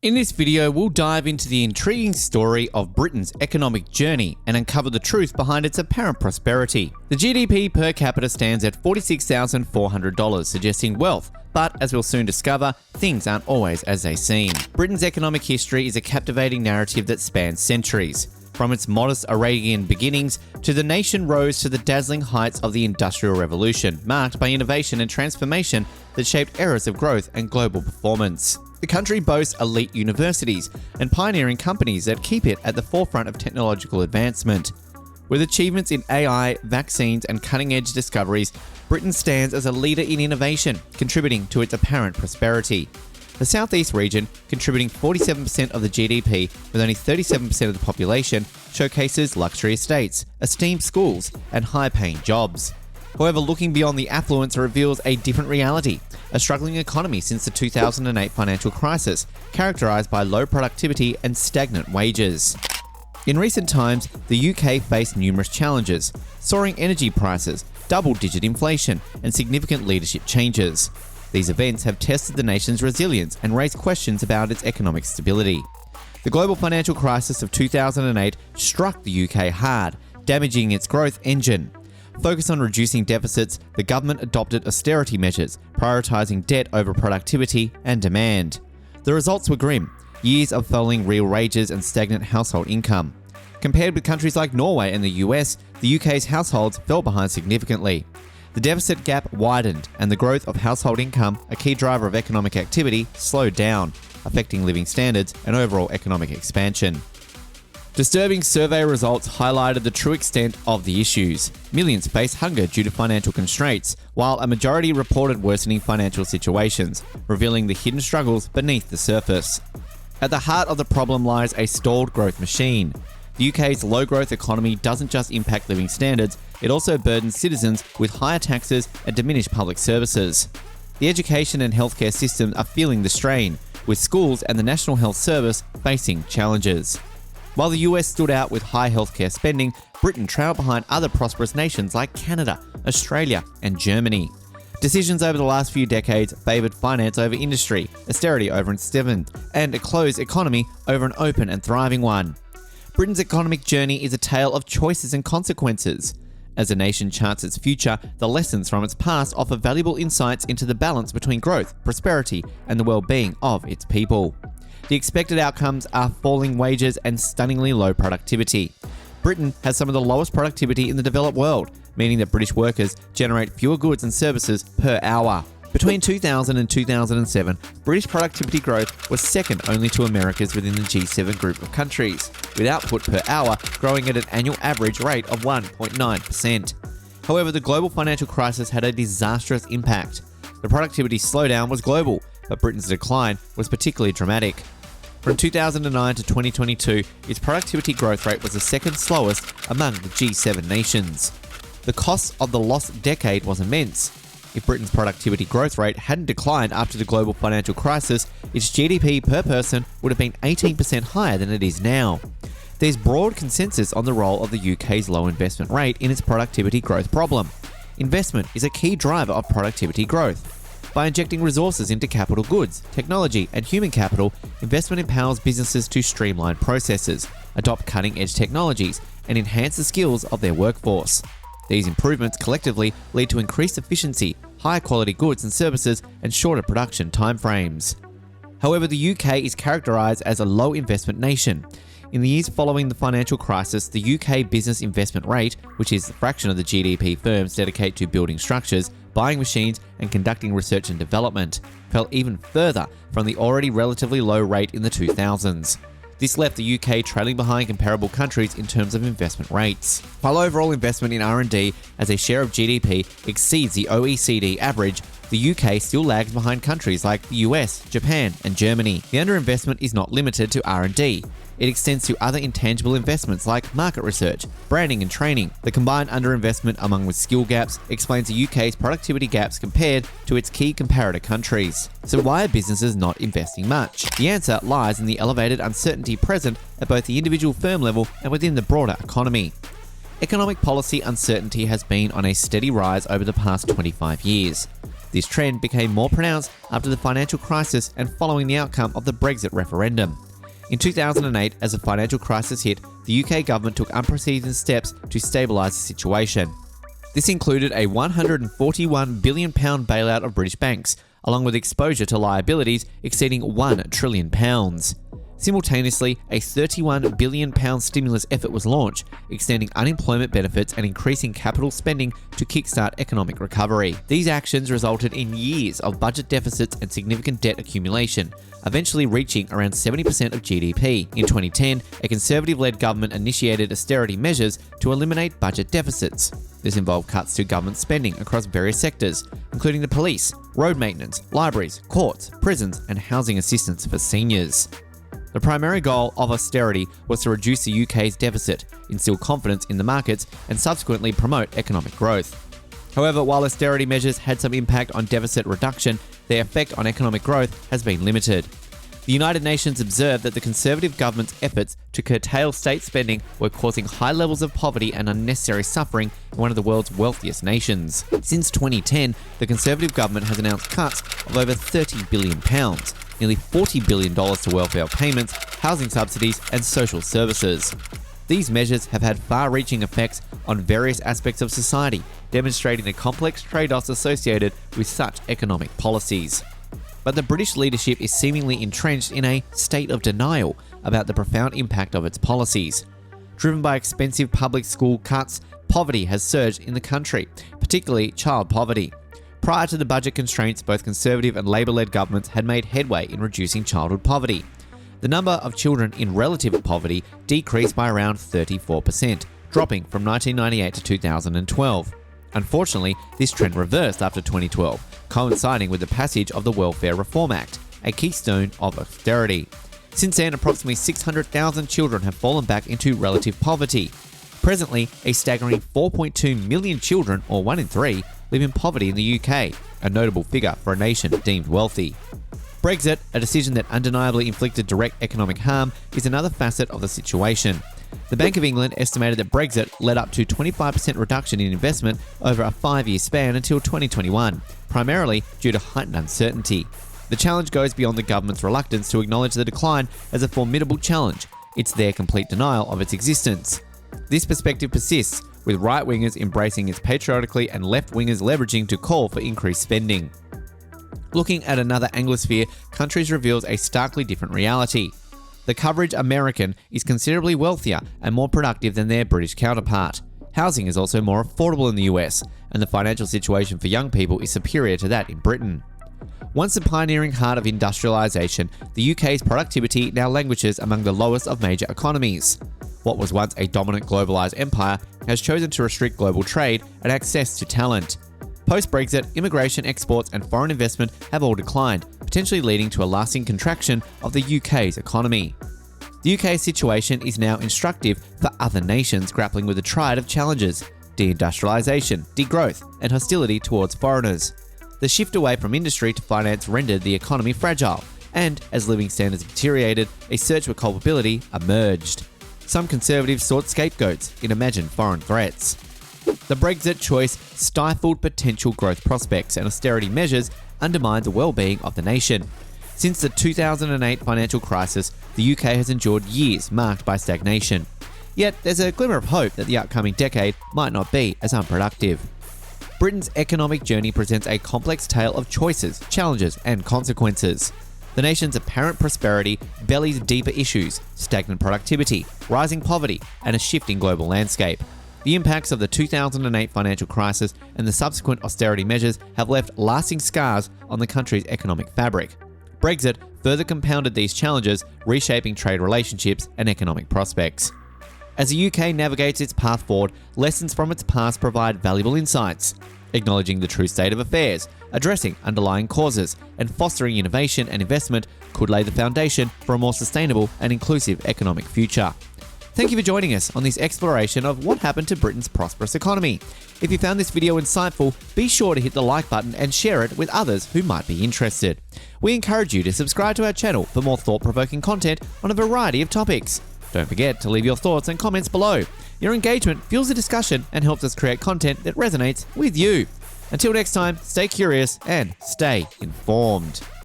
In this video, we'll dive into the intriguing story of Britain's economic journey and uncover the truth behind its apparent prosperity. The GDP per capita stands at $46,400, suggesting wealth, but as we'll soon discover, things aren't always as they seem. Britain's economic history is a captivating narrative that spans centuries. From its modest Arabian beginnings to the nation rose to the dazzling heights of the Industrial Revolution, marked by innovation and transformation that shaped eras of growth and global performance. The country boasts elite universities and pioneering companies that keep it at the forefront of technological advancement. With achievements in AI, vaccines, and cutting-edge discoveries, Britain stands as a leader in innovation, contributing to its apparent prosperity. The Southeast region, contributing 47% of the GDP with only 37% of the population, showcases luxury estates, esteemed schools, and high-paying jobs. However, looking beyond the affluence reveals a different reality, a struggling economy since the 2008 financial crisis, characterised by low productivity and stagnant wages. In recent times, the UK faced numerous challenges: soaring energy prices, double-digit inflation, and significant leadership changes. These events have tested the nation's resilience and raised questions about its economic stability. The global financial crisis of 2008 struck the UK hard, damaging its growth engine. Focused on reducing deficits, the government adopted austerity measures, prioritising debt over productivity and demand. The results were grim: years of falling real wages and stagnant household income. Compared with countries like Norway and the US, the UK's households fell behind significantly. The deficit gap widened, and the growth of household income, a key driver of economic activity, slowed down, affecting living standards and overall economic expansion. Disturbing survey results highlighted the true extent of the issues. Millions face hunger due to financial constraints, while a majority reported worsening financial situations, revealing the hidden struggles beneath the surface. At the heart of the problem lies a stalled growth machine. The UK's low-growth economy doesn't just impact living standards, it also burdens citizens with higher taxes and diminished public services. The education and healthcare systems are feeling the strain, with schools and the National Health Service facing challenges. While the US stood out with high healthcare spending, Britain trailed behind other prosperous nations like Canada, Australia, and Germany. Decisions over the last few decades favoured finance over industry, austerity over investment, and a closed economy over an open and thriving one. Britain's economic journey is a tale of choices and consequences. As a nation charts its future, the lessons from its past offer valuable insights into the balance between growth, prosperity, and the well-being of its people. The expected outcomes are falling wages and stunningly low productivity. Britain has some of the lowest productivity in the developed world, meaning that British workers generate fewer goods and services per hour. Between 2000 and 2007, British productivity growth was second only to America's within the G7 group of countries, with output per hour growing at an annual average rate of 1.9%. However, the global financial crisis had a disastrous impact. The productivity slowdown was global, but Britain's decline was particularly dramatic. From 2009 to 2022, its productivity growth rate was the second slowest among the G7 nations. The cost of the lost decade was immense. If Britain's productivity growth rate hadn't declined after the global financial crisis, its GDP per person would have been 18% higher than it is now. There's broad consensus on the role of the UK's low investment rate in its productivity growth problem. Investment is a key driver of productivity growth. By injecting resources into capital goods, technology, and human capital, investment empowers businesses to streamline processes, adopt cutting-edge technologies, and enhance the skills of their workforce. These improvements collectively lead to increased efficiency, higher quality goods and services, and shorter production timeframes. However, the UK is characterised as a low investment nation. In the years following the financial crisis, the UK business investment rate, which is the fraction of the GDP firms dedicate to building structures, buying machines, and conducting research and development, fell even further from the already relatively low rate in the 2000s. This left the UK trailing behind comparable countries in terms of investment rates. While overall investment in R&D as a share of GDP exceeds the OECD average, the UK still lags behind countries like the US, Japan, and Germany. The underinvestment is not limited to R&D. It extends to other intangible investments like market research, branding and training. The combined underinvestment among with skill gaps explains the UK's productivity gaps compared to its key comparator countries. So why are businesses not investing much? The answer lies in the elevated uncertainty present at both the individual firm level and within the broader economy. Economic policy uncertainty has been on a steady rise over the past 25 years. This trend became more pronounced after the financial crisis and following the outcome of the Brexit referendum. In 2008, as the financial crisis hit, the UK government took unprecedented steps to stabilise the situation. This included a £141 billion bailout of British banks, along with exposure to liabilities exceeding £1 trillion. Simultaneously, a £31 billion stimulus effort was launched, extending unemployment benefits and increasing capital spending to kickstart economic recovery. These actions resulted in years of budget deficits and significant debt accumulation, eventually reaching around 70% of GDP. In 2010, a Conservative-led government initiated austerity measures to eliminate budget deficits. This involved cuts to government spending across various sectors, including the police, road maintenance, libraries, courts, prisons, and housing assistance for seniors. The primary goal of austerity was to reduce the UK's deficit, instill confidence in the markets, and subsequently promote economic growth. However, while austerity measures had some impact on deficit reduction, their effect on economic growth has been limited. The United Nations observed that the Conservative government's efforts to curtail state spending were causing high levels of poverty and unnecessary suffering in one of the world's wealthiest nations. Since 2010, the Conservative government has announced cuts of over £30 billion, nearly $40 billion to welfare payments, housing subsidies, and social services. These measures have had far-reaching effects on various aspects of society, demonstrating the complex trade-offs associated with such economic policies. But the British leadership is seemingly entrenched in a state of denial about the profound impact of its policies. Driven by expensive public school cuts, poverty has surged in the country, particularly child poverty. Prior to the budget constraints, both Conservative and Labour-led governments had made headway in reducing childhood poverty. The number of children in relative poverty decreased by around 34%, dropping from 1998 to 2012. Unfortunately, this trend reversed after 2012, coinciding with the passage of the Welfare Reform Act, a keystone of austerity. Since then, approximately 600,000 children have fallen back into relative poverty. Presently, a staggering 4.2 million children, or 1 in 3, live in poverty in the UK, a notable figure for a nation deemed wealthy. Brexit, a decision that undeniably inflicted direct economic harm, is another facet of the situation. The Bank of England estimated that Brexit led up to 25% reduction in investment over a 5-year span until 2021, primarily due to heightened uncertainty. The challenge goes beyond the government's reluctance to acknowledge the decline as a formidable challenge. It's their complete denial of its existence. This perspective persists, with right-wingers embracing it patriotically and left-wingers leveraging to call for increased spending. Looking at another Anglosphere, countries reveals a starkly different reality. The coverage American is considerably wealthier and more productive than their British counterpart. Housing is also more affordable in the US, and the financial situation for young people is superior to that in Britain. Once the pioneering heart of industrialisation, the UK's productivity now languishes among the lowest of major economies. What was once a dominant globalised empire has chosen to restrict global trade and access to talent. Post-Brexit, immigration, exports and foreign investment have all declined, potentially leading to a lasting contraction of the UK's economy. The UK's situation is now instructive for other nations grappling with a triad of challenges: deindustrialisation, degrowth, and hostility towards foreigners. The shift away from industry to finance rendered the economy fragile, and as living standards deteriorated, a search for culpability emerged. Some Conservatives sought scapegoats in imagined foreign threats. The Brexit choice stifled potential growth prospects, and austerity measures undermined the well-being of the nation. Since the 2008 financial crisis, the UK has endured years marked by stagnation. Yet there's a glimmer of hope that the upcoming decade might not be as unproductive. Britain's economic journey presents a complex tale of choices, challenges, and consequences. The nation's apparent prosperity bellies deeper issues: stagnant productivity, rising poverty, and a shifting global landscape. The impacts of the 2008 financial crisis and the subsequent austerity measures have left lasting scars on the country's economic fabric. Brexit further compounded these challenges, reshaping trade relationships and economic prospects. As the UK navigates its path forward, lessons from its past provide valuable insights. Acknowledging the true state of affairs, addressing underlying causes, and fostering innovation and investment could lay the foundation for a more sustainable and inclusive economic future. Thank you for joining us on this exploration of what happened to Britain's prosperous economy. If you found this video insightful, be sure to hit the like button and share it with others who might be interested. We encourage you to subscribe to our channel for more thought-provoking content on a variety of topics. Don't forget to leave your thoughts and comments below. Your engagement fuels the discussion and helps us create content that resonates with you. Until next time, stay curious and stay informed.